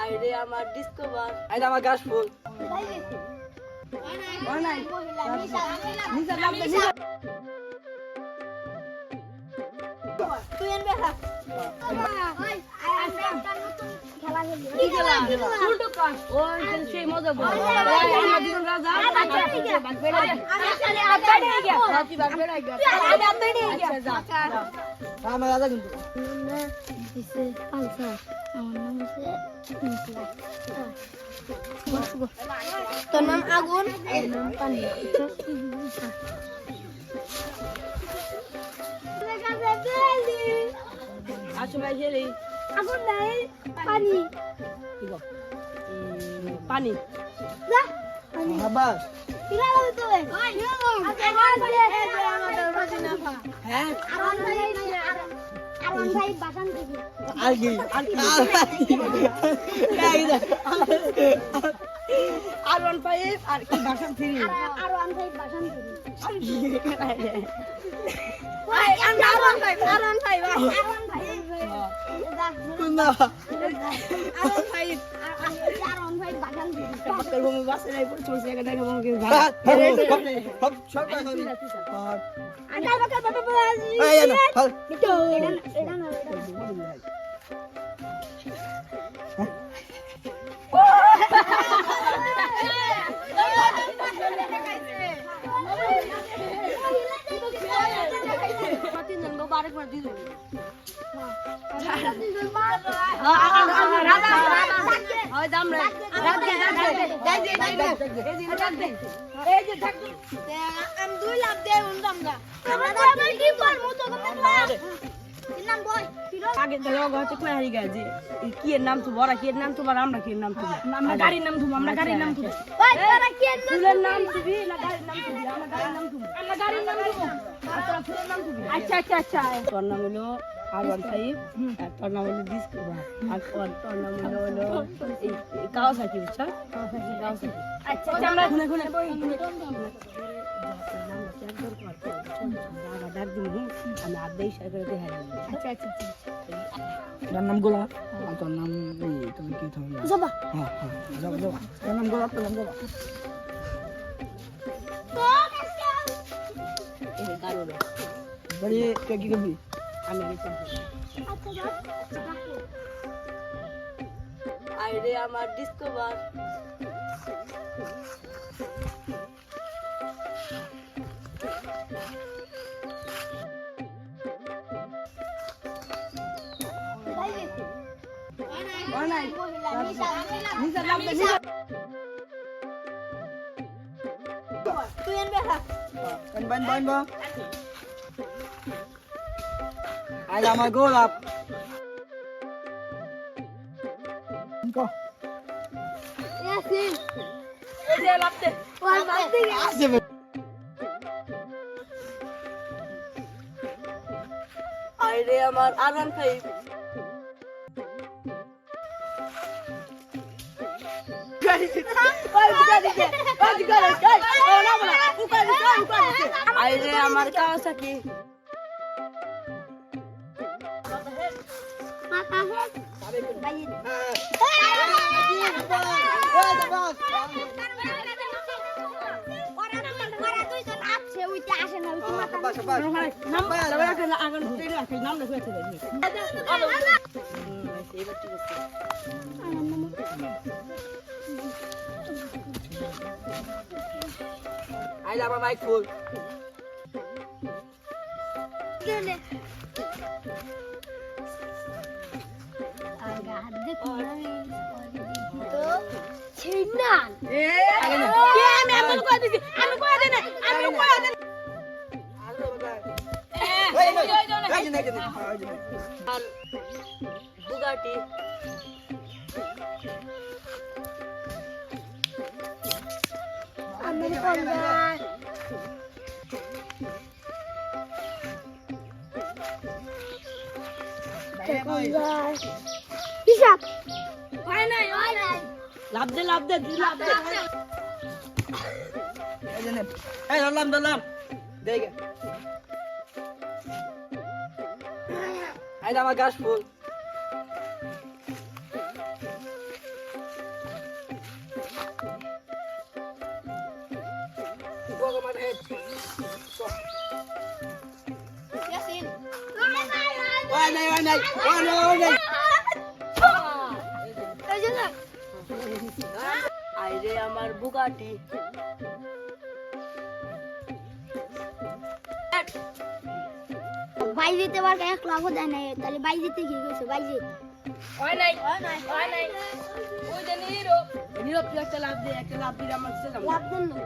আইরে আমার ডিসকভার আইরে আমার গাছ ফুল তুই এনবে খা কি খেলা উল্টো কাজ ওই সেই মজা বল আমরা দুজন রাজা আচ্ছা ঠিক আছে বাগ বেড়ে গিয়া রাজি বাগ বেড়ে গিয়া আমি আপ বেড়ে গিয়া আচ্ছা আমার রাজা কিন্তু দিছে পালসা আমার নাম হচ্ছে তোর নাম আগুন নাম পানি আসো ভাই গেলি আগুন নাই পানি কি গো পানি যা আবার কিরা হইতো ওই আচ্ছা আমাদের রোজিনা পা হ্যাঁ আরন ভাই বাগান থেকে আর কি আর ওয়ান ফাইভ আর কি বাসন ফ্রি আরন ভাই বাগান থেকে ভাই আমরা আরন ফাইভ আরন ভাই যা না আরন ফাইভ আরন ভাই বাগান থেকে তোর ঘুমে বাসে নাই পড়ে চলছে একটা দেখা মনে করে সব সব আকাল বাকাল বাবা বাজি এই না হল এটা না আমি দুই লাভ দেই উনদাম গা আমরা কি করব তো নাম বল আগে তো লোক হচ্ছে কই হারি গেছে কি এর নাম তো বড় কি এর নাম তো বড় আমরা কি এর নাম তো আমরা গাড়ির নাম তো আমরা গাড়ির নাম তো ওই তোরা কি ফুলের নাম দিবি না গাড়ির নাম দিবি আমরা গাড়ির নাম দিবি আমরা গাড়ির নাম দিব আর তোরা ফুলের নাম দিবি আচ্ছা আচ্ছা আচ্ছা তোর নাম হলো আর1 ফাইভ আর তোর নাম হলো ডিসকভার আর তোর নাম হলো এই কাওয়াসাকি বুঝছো কাওয়াসাকি আচ্ছা আচ্ছা আমরা শুনে শুনে আমি আদেশ করে দেখাই আচ্ছা আচ্ছা তোর নাম গোলাপ আর তোর নাম এই তুমি কি তুমি জবা হ্যাঁ হ্যাঁ যাও যাও তোর নাম গোলাপ তোর নাম গোলাপ এই গাড়ো বড়ি কে কি করবি আমি আচ্ছা আইরে আমার ডিসকভার তুই এনবে খা বান বান বা আই আমার গোলাপ কো ইয়াসিন এই যে লাপতে ওই মারতে আসে আইরে আমার আর1 ফাইভ আইরে আমার কাওয়াসাকি মাথা হে ভাই ওরা তুই তো আছে উইতে আসে না উইতে মাথা আইলে আমার মাইক ফুল দেনে আগা হাত দে তো ছিনা কে আমি এমন কই দিছি আমি কই দেন আমি কই দেন আর বুগাটি আমি কোন যায় কোন যায় হিসাব হয় নাই লাভ দে লাভ দে এই ধরলাম দেখে আইলে আমার গাছ ফুল আইরে আমার বুগাটি বাইরেতে বার এক লাগো দেয় না তাহলে বাইরেতে কি কইছো বাইরে হয় নাই ওই যে নীরব তুই একটা লাভ দিয়ে আমার ছেলে লাভ দেন না